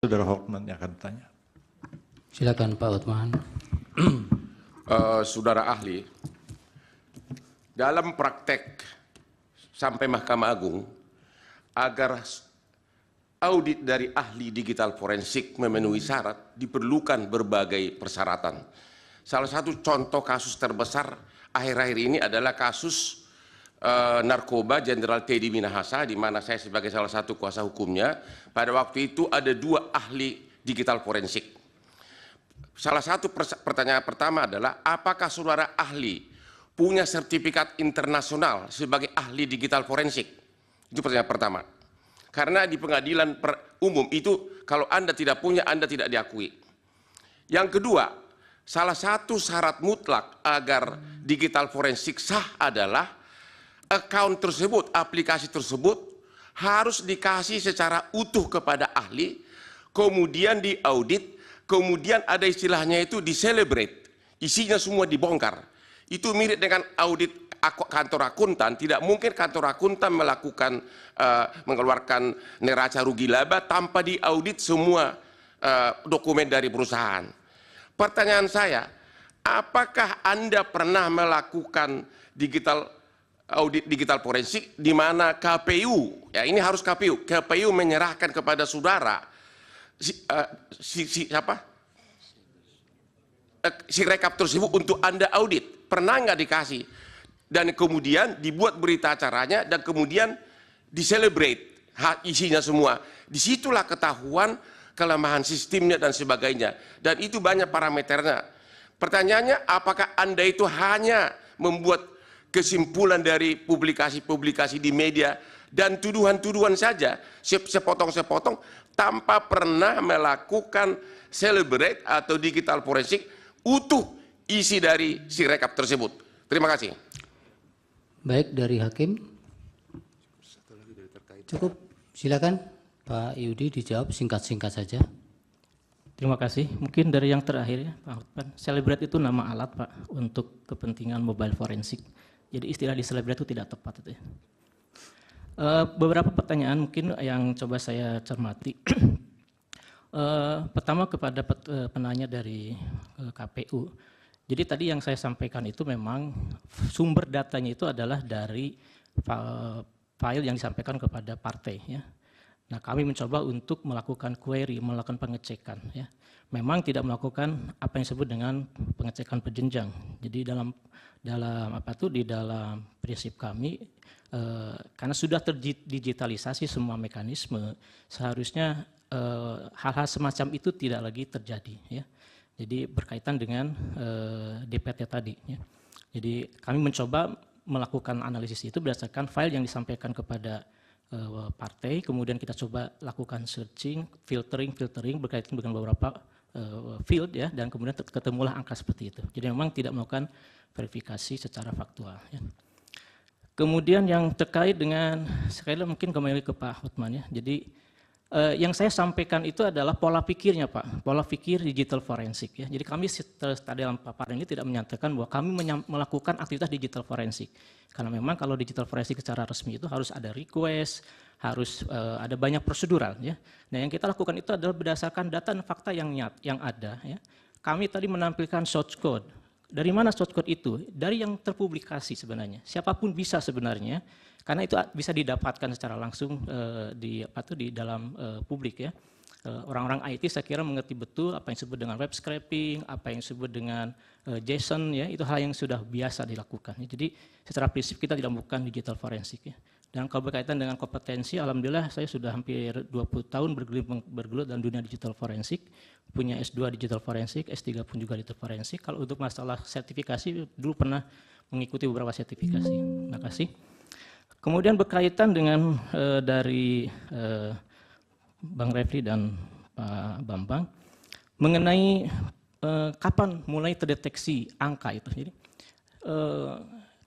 Saudara Hotman yang akan bertanya. Silakan Pak Hotman. Saudara ahli, dalam praktek sampai Mahkamah Agung, agar audit dari ahli digital forensik memenuhi syarat, diperlukan berbagai persyaratan. Salah satu contoh kasus terbesar akhir-akhir ini adalah kasus narkoba Jenderal Teddy Minahasa, di mana saya sebagai salah satu kuasa hukumnya, pada waktu itu ada 2 ahli digital forensik. Salah satu pertanyaan pertama adalah, apakah saudara ahli punya sertifikat internasional sebagai ahli digital forensik? Itu pertanyaan pertama. Karena di pengadilan umum itu, kalau Anda tidak punya, Anda tidak diakui. Yang kedua, salah satu syarat mutlak agar digital forensik sah adalah account tersebut, aplikasi tersebut harus dikasih secara utuh kepada ahli, kemudian diaudit, kemudian ada istilahnya itu di-celebrate, isinya semua dibongkar. Itu mirip dengan audit kantor akuntan. Tidak mungkin kantor akuntan melakukan mengeluarkan neraca rugi laba tanpa diaudit semua dokumen dari perusahaan. Pertanyaan saya, apakah Anda pernah melakukan audit digital forensik di mana KPU, ya ini harus KPU menyerahkan kepada saudara si rekap tersebut untuk Anda audit? Pernah nggak dikasih? Dan kemudian dibuat berita acaranya dan kemudian di-celebrate isinya semua. Disitulah ketahuan kelemahan sistemnya dan sebagainya. Dan itu banyak parameternya. Pertanyaannya, apakah Anda itu hanya membuat kesimpulan dari publikasi-publikasi di media dan tuduhan-tuduhan saja, sepotong-sepotong, tanpa pernah melakukan celebrate atau digital forensik utuh isi dari si rekap tersebut? Terima kasih. Baik, dari Hakim. Cukup, silakan Pak Yudi dijawab singkat-singkat saja. Terima kasih. Mungkin dari yang terakhir ya Pak Hotman, celebrate itu nama alat Pak untuk kepentingan mobile forensik. Jadi istilah di celebrate itu tidak tepat itu ya. Beberapa pertanyaan mungkin yang coba saya cermati. Pertama kepada penanya dari KPU. Jadi tadi yang saya sampaikan itu memang sumber datanya itu adalah dari file yang disampaikan kepada partai ya. Nah, kami mencoba untuk melakukan query, melakukan pengecekan ya. Memang tidak melakukan apa yang disebut dengan pengecekan berjenjang. Jadi dalam prinsip kami, karena sudah terdigitalisasi semua mekanisme, seharusnya hal-hal semacam itu tidak lagi terjadi ya. Jadi berkaitan dengan DPT tadi ya. Jadi kami mencoba melakukan analisis itu berdasarkan file yang disampaikan kepada partai, kemudian kita coba lakukan searching, filtering berkaitan dengan beberapa field ya, dan kemudian ketemulah angka seperti itu. Jadi memang tidak melakukan verifikasi secara faktual ya. Kemudian yang terkait dengan, sekali lagi mungkin kembali ke Pak Hotman ya. Jadi yang saya sampaikan itu adalah pola pikirnya Pak, pola pikir digital forensik ya. Jadi kami dalam paparan ini tidak menyatakan bahwa kami melakukan aktivitas digital forensik. Karena memang kalau digital forensik secara resmi itu harus ada request, harus ada banyak prosedural ya. Nah yang kita lakukan itu adalah berdasarkan data dan fakta yang ada ya. Kami tadi menampilkan source code. Dari mana source code itu? Dari yang terpublikasi sebenarnya. Siapapun bisa sebenarnya. Karena itu bisa didapatkan secara langsung di dalam publik ya. Orang-orang IT saya kira mengerti betul apa yang disebut dengan web scraping, apa yang disebut dengan JSON ya, itu hal yang sudah biasa dilakukan. Jadi secara prinsip kita tidak melakukan digital forensik ya. Dan kalau berkaitan dengan kompetensi, alhamdulillah saya sudah hampir 20 tahun bergelut dalam dunia digital forensik, punya S2 digital forensik, S3 pun juga digital forensik. Kalau untuk masalah sertifikasi dulu pernah mengikuti beberapa sertifikasi. Terima kasih. Kemudian berkaitan dengan dari Bang Refli dan Pak Bambang mengenai kapan mulai terdeteksi angka itu. Jadi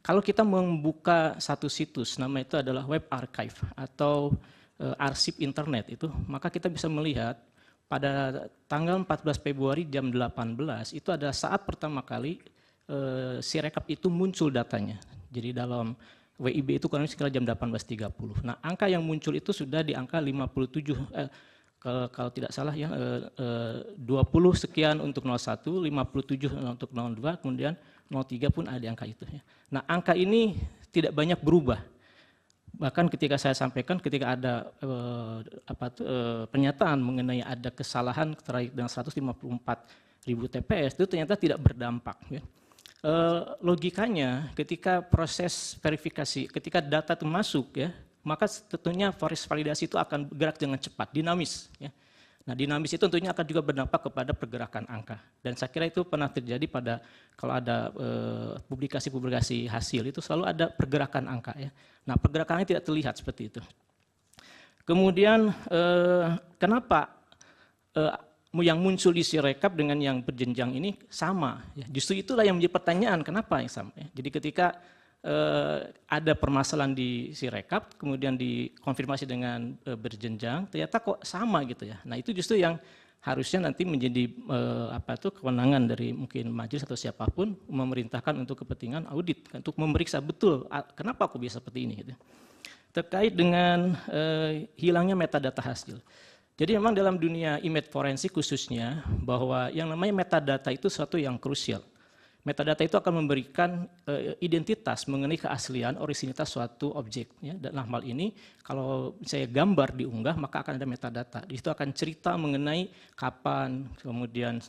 kalau kita membuka satu situs, nama itu adalah web archive atau arsip internet itu, maka kita bisa melihat pada tanggal 14 Februari jam 18 itu ada saat pertama kali si rekap itu muncul datanya. Jadi dalam WIB itu kurang lebih sekitar jam 18.30. Nah, angka yang muncul itu sudah di angka kalau tidak salah ya 20 sekian untuk 01, 57 untuk 02, kemudian 03 pun ada angka itu ya. Nah, angka ini tidak banyak berubah. Bahkan ketika saya sampaikan ketika ada pernyataan mengenai ada kesalahan terkait dengan 154.000 TPS itu ternyata tidak berdampak ya. Logikanya ketika proses verifikasi, ketika data itu masuk ya, maka tentunya proses validasi itu akan bergerak dengan cepat, dinamis ya. Nah, dinamis itu tentunya akan juga berdampak kepada pergerakan angka. Dan saya kira itu pernah terjadi pada kalau ada publikasi-publikasi hasil itu selalu ada pergerakan angka ya. Nah, pergerakannya tidak terlihat seperti itu. Kemudian kenapa yang muncul di Sirekap dengan yang berjenjang ini sama ya. Justru itulah yang menjadi pertanyaan kenapa yang sama ya. Jadi ketika ada permasalahan di Sirekap, kemudian dikonfirmasi dengan berjenjang, ternyata kok sama gitu ya. Nah, itu justru yang harusnya nanti menjadi kewenangan dari mungkin majelis atau siapapun memerintahkan untuk kepentingan audit, untuk memeriksa betul kenapa kok bisa seperti ini gitu. Terkait dengan hilangnya metadata hasil. Jadi memang dalam dunia image forensik khususnya bahwa yang namanya metadata itu sesuatu yang krusial. Metadata itu akan memberikan identitas mengenai keaslian originalitas suatu objek ya. Dalam hal ini kalau saya gambar diunggah maka akan ada metadata. Di situ akan cerita mengenai kapan, kemudian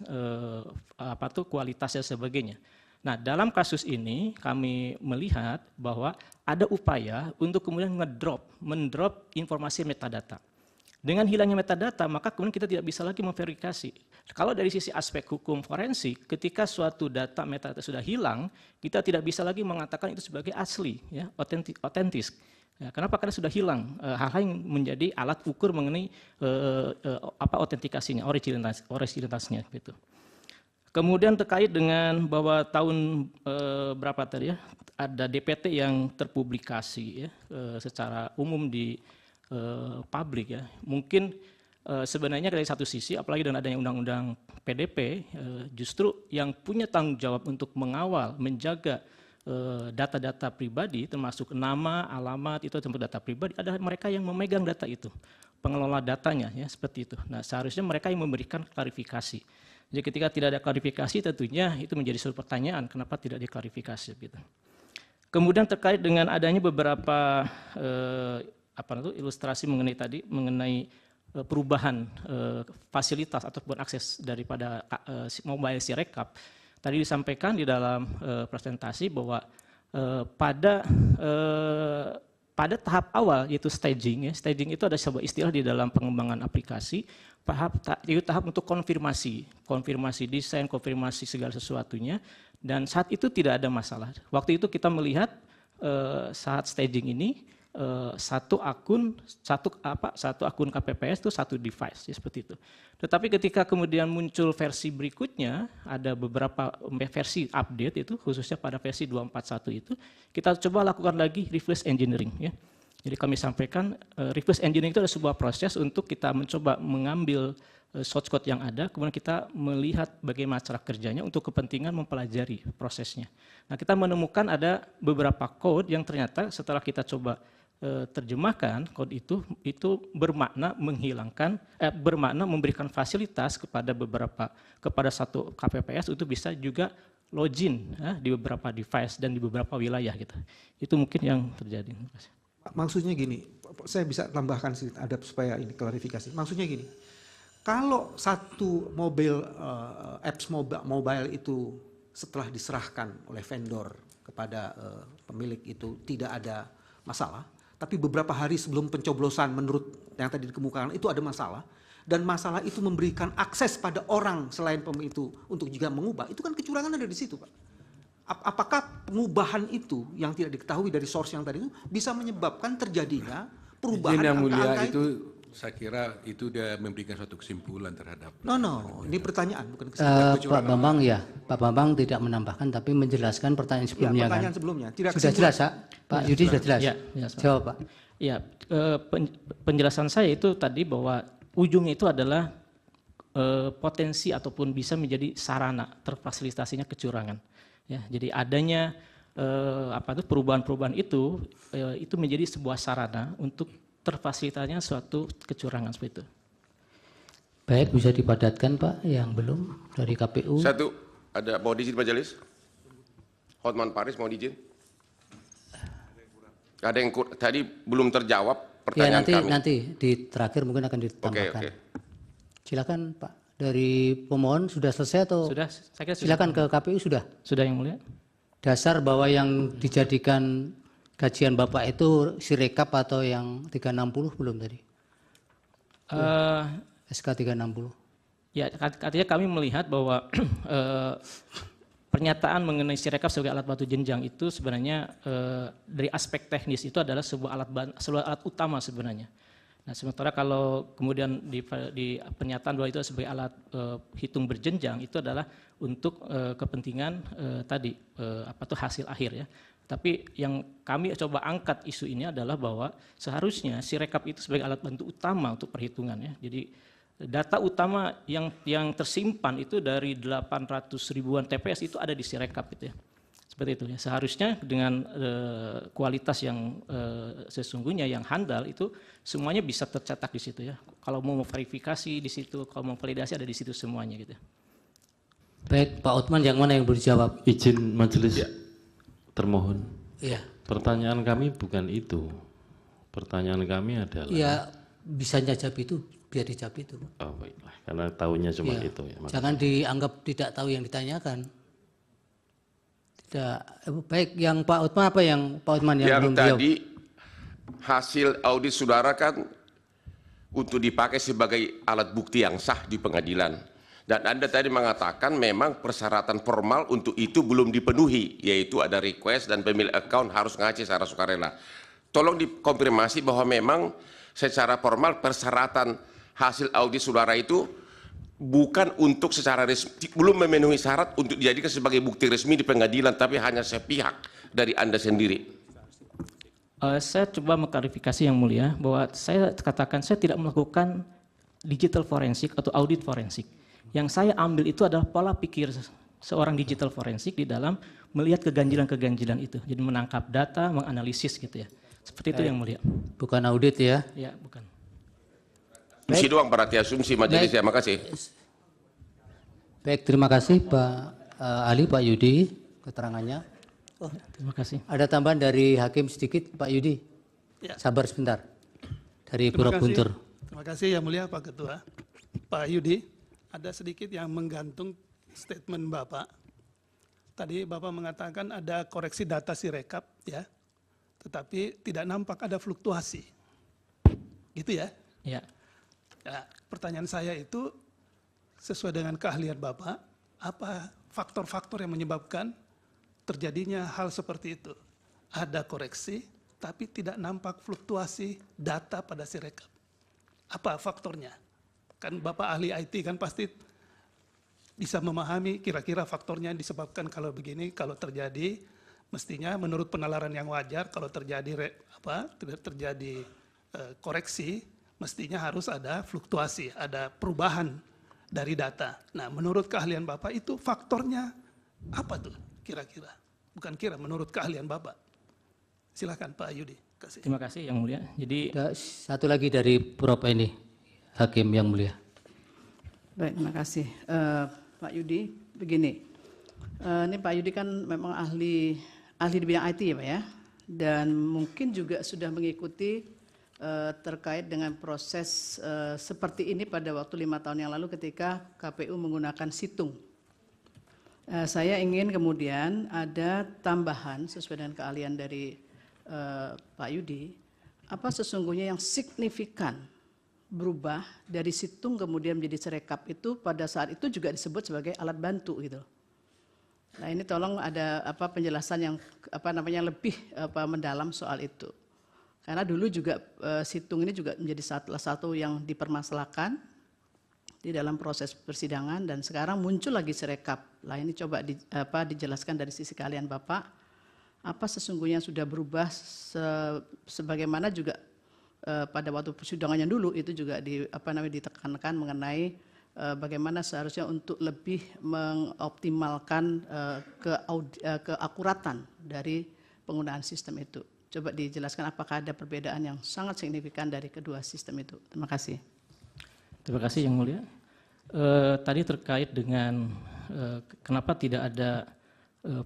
kualitasnya sebagainya. Nah, dalam kasus ini kami melihat bahwa ada upaya untuk kemudian mendrop informasi metadata. Dengan hilangnya metadata, maka kemudian kita tidak bisa lagi memverifikasi. Kalau dari sisi aspek hukum forensik, ketika suatu data metadata sudah hilang, kita tidak bisa lagi mengatakan itu sebagai asli, ya, otentis. Ya, kenapa? Karena sudah hilang hal-hal yang menjadi alat ukur mengenai autentikasinya, originalitasnya, gitu. Kemudian terkait dengan bahwa tahun berapa tadi ya, ada DPT yang terpublikasi ya, secara umum di publik ya. Mungkin sebenarnya dari satu sisi, apalagi dengan adanya undang-undang PDP, justru yang punya tanggung jawab untuk mengawal, menjaga data-data pribadi, termasuk nama, alamat, itu tentu data pribadi, adalah mereka yang memegang data itu, pengelola datanya ya, seperti itu. Nah, seharusnya mereka yang memberikan klarifikasi. Jadi ketika tidak ada klarifikasi, tentunya itu menjadi suatu pertanyaan, kenapa tidak diklarifikasi gitu. Kemudian terkait dengan adanya beberapa ilustrasi mengenai perubahan fasilitas ataupun akses daripada mobile Sirekap. Tadi disampaikan di dalam presentasi bahwa pada tahap awal yaitu staging ya. Staging itu ada sebuah istilah di dalam pengembangan aplikasi, yaitu tahap untuk konfirmasi desain, konfirmasi segala sesuatunya, dan saat itu tidak ada masalah. Waktu itu kita melihat saat staging ini satu akun KPPS itu satu device ya, seperti itu. Tetapi ketika kemudian muncul versi berikutnya, ada beberapa versi update itu khususnya pada versi 241 itu, kita coba lakukan lagi reverse engineering ya. Jadi kami sampaikan reverse engineering itu adalah sebuah proses untuk kita mencoba mengambil source code yang ada, kemudian kita melihat bagaimana cara kerjanya untuk kepentingan mempelajari prosesnya. Nah, kita menemukan ada beberapa code yang ternyata setelah kita coba terjemahkan kode itu bermakna bermakna memberikan fasilitas kepada satu KPPS untuk bisa juga login ya, di beberapa device dan di beberapa wilayah gitu. Itu mungkin yang terjadi. Maksudnya gini, saya bisa tambahkan sedikit ada supaya ini klarifikasi. Maksudnya gini, kalau satu apps mobile itu setelah diserahkan oleh vendor kepada pemilik itu tidak ada masalah, tapi beberapa hari sebelum pencoblosan menurut yang tadi dikemukakan itu ada masalah, dan masalah itu memberikan akses pada orang selain pemilik itu untuk juga mengubah, itu kan kecurangan ada di situ, Pak. Apakah pengubahan itu yang tidak diketahui dari source yang tadi itu bisa menyebabkan terjadinya perubahan yang mulia angka-angka itu? Saya kira itu dia memberikan suatu kesimpulan terhadap. ini pertanyaan bukan kesimpulan. Pak Bambang ya, Pak Bambang tidak menambahkan tapi menjelaskan pertanyaan sebelumnya pertanyaan kan. sebelumnya. Tidak Sudah jelas, Pak Yudi sudah jelas. Ya, Jawab, Pak. Ya, penjelasan saya itu tadi bahwa ujungnya itu adalah potensi ataupun bisa menjadi sarana terfasilitasinya kecurangan. Ya, jadi adanya perubahan-perubahan itu menjadi sebuah sarana untuk terfasilitasinya suatu kecurangan seperti itu. Baik, bisa dipadatkan Pak yang belum dari KPU. Satu, ada mau diizin majelis? Hotman Paris mau diizin? Ada yang tadi belum terjawab Ya pertanyaan kami. nanti di terakhir mungkin akan ditambahkan. Oke. Silakan Pak. Dari pemohon sudah selesai atau? Sudah, saya kira sudah. Silakan ke KPU sudah. Sudah yang mulia. Dasar bahwa yang dijadikan kajian Bapak itu Sirekap atau yang 360 belum tadi? SK 360. Ya, artinya kami melihat bahwa pernyataan mengenai Sirekap sebagai alat bantu jenjang itu sebenarnya dari aspek teknis itu adalah sebuah alat utama sebenarnya. Nah, sementara kalau kemudian di pernyataan bahwa itu sebagai alat hitung berjenjang itu adalah untuk kepentingan tadi hasil akhir ya. Tapi yang kami coba angkat isu ini adalah bahwa seharusnya Sirekap itu sebagai alat bantu utama untuk perhitungan ya. Jadi data utama yang tersimpan itu dari 800 ribuan TPS itu ada di Sirekap gitu ya. Seperti itu ya. Seharusnya dengan kualitas yang sesungguhnya yang handal itu semuanya bisa tercetak di situ ya. Kalau mau verifikasi di situ, kalau mau validasi ada di situ semuanya gitu. Baik, Pak Otman yang mana yang boleh jawab? Izin majelis termohon. Iya. Pertanyaan kami bukan itu. Pertanyaan kami adalah. Ya bisa jawab itu, biar dijawab itu. Oh baiklah, karena tahunya cuma Ya. itu ya. Jangan dianggap tidak tahu yang ditanyakan. Tidak. Baik, yang Pak Otman apa yang Pak Otman yang Yang belum dijawab? tadi hasil audit saudara kan untuk dipakai sebagai alat bukti yang sah di pengadilan. Dan Anda tadi mengatakan memang persyaratan formal untuk itu belum dipenuhi, yaitu ada request dan pemilik account harus ngaji secara sukarela. Tolong dikonfirmasi bahwa memang secara formal persyaratan hasil audit saudara itu bukan untuk secara resmi, belum memenuhi syarat untuk dijadikan sebagai bukti resmi di pengadilan, tapi hanya sepihak dari Anda sendiri. Saya coba mengklarifikasi yang mulia bahwa saya katakan saya tidak melakukan digital forensik atau audit forensik. Yang saya ambil itu adalah pola pikir seorang digital forensik di dalam melihat keganjilan-keganjilan itu. Jadi menangkap data, menganalisis gitu ya. Seperti itu yang mulia. Bukan audit ya. Ya, bukan. Asumsi doang berarti asumsi majelis ya, makasih. Baik, terima kasih Pak Ali, Pak Yudi keterangannya. Terima kasih. Ada tambahan dari Hakim sedikit, Pak Yudi? Ya. Sabar sebentar. Dari Terima Pura kasih. Guntur. Terima kasih yang mulia Pak Ketua. Pak Yudi, ada sedikit yang menggantung statement Bapak. Tadi Bapak mengatakan ada koreksi data Sirekap ya, tetapi tidak nampak ada fluktuasi. Gitu ya? Ya. Ya, pertanyaan saya itu sesuai dengan keahlian Bapak, apa faktor-faktor yang menyebabkan terjadinya hal seperti itu? Ada koreksi, tapi tidak nampak fluktuasi data pada Sirekap. Apa faktornya? Kan Bapak ahli IT kan pasti bisa memahami kira-kira faktornya yang disebabkan kalau begini, kalau terjadi mestinya menurut penalaran yang wajar kalau terjadi terjadi koreksi mestinya harus ada fluktuasi, ada perubahan dari data. Nah, menurut keahlian Bapak itu faktornya apa tuh kira-kira? Bukan kira, menurut keahlian Bapak. Silakan Pak Yudi. Kasih. Terima kasih yang mulia. Jadi Ada satu lagi dari Prof ini. Hakim yang mulia. Baik, terima kasih. Pak Yudi, begini, ini Pak Yudi kan memang ahli di bidang IT ya Pak ya, dan mungkin juga sudah mengikuti terkait dengan proses seperti ini pada waktu 5 tahun yang lalu ketika KPU menggunakan situng. Saya ingin kemudian ada tambahan sesuai dengan keahlian dari Pak Yudi, apa sesungguhnya yang signifikan berubah dari situng kemudian menjadi Sirekap itu pada saat itu juga disebut sebagai alat bantu gitu. Nah, ini tolong ada penjelasan yang lebih mendalam soal itu. Karena dulu juga situng ini juga menjadi salah satu yang dipermasalahkan di dalam proses persidangan dan sekarang muncul lagi Sirekap. Lah ini coba dijelaskan dari sisi keahlian Bapak apa sesungguhnya sudah berubah sebagaimana juga pada waktu persidangannya dulu itu juga ditekankan mengenai bagaimana seharusnya untuk lebih mengoptimalkan keakuratan dari penggunaan sistem itu. Coba dijelaskan apakah ada perbedaan yang sangat signifikan dari kedua sistem itu. Terima kasih. terima kasih yang mulia. Tadi terkait dengan kenapa tidak ada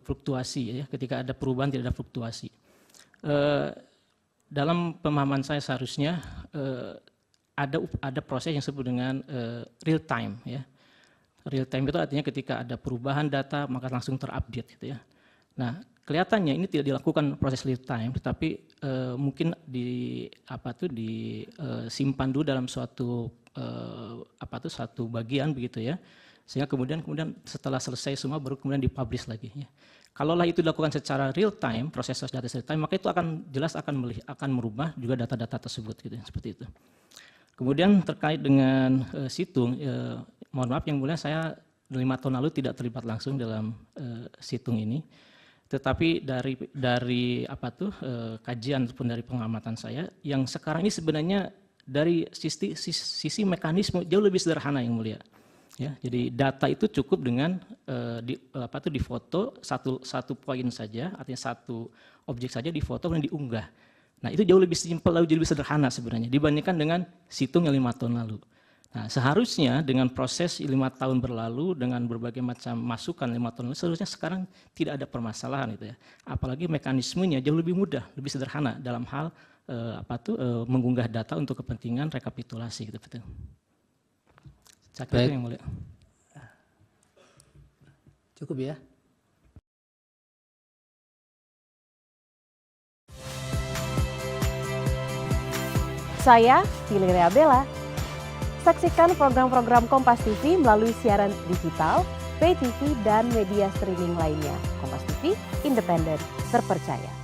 fluktuasi ya, ketika ada perubahan tidak ada fluktuasi. Dalam pemahaman saya seharusnya ada proses yang disebut dengan real time ya. Real time itu artinya ketika ada perubahan data maka langsung terupdate gitu ya. Nah, kelihatannya ini tidak dilakukan proses real time, tetapi mungkin disimpan dulu dalam suatu satu bagian begitu ya, sehingga kemudian setelah selesai semua baru kemudian dipublish lagi ya. Kalaulah itu dilakukan secara real time, proses data real time, maka itu akan jelas akan merubah juga data-data tersebut gitu ya, seperti itu. Kemudian terkait dengan situng, mohon maaf yang mulia, saya 5 tahun lalu tidak terlibat langsung dalam situng ini, tetapi dari kajian ataupun dari pengamatan saya, yang sekarang ini sebenarnya dari sisi mekanisme jauh lebih sederhana yang mulia. Ya, jadi data itu cukup dengan difoto satu poin saja, artinya satu objek saja difoto dan diunggah. Nah, itu jauh lebih simpel, jauh lebih sederhana sebenarnya dibandingkan dengan situng yang 5 tahun lalu. Nah, seharusnya dengan proses 5 tahun berlalu dengan berbagai macam masukan 5 tahun lalu, seharusnya sekarang tidak ada permasalahan itu ya. Apalagi mekanismenya jauh lebih mudah, lebih sederhana dalam hal mengunggah data untuk kepentingan rekapitulasi gitu betul. Saya kira itu yang mulia. Cukup ya. Saya Fili Reabella. Saksikan program-program Kompas TV melalui siaran digital, pay TV, dan media streaming lainnya. Kompas TV, independen, terpercaya.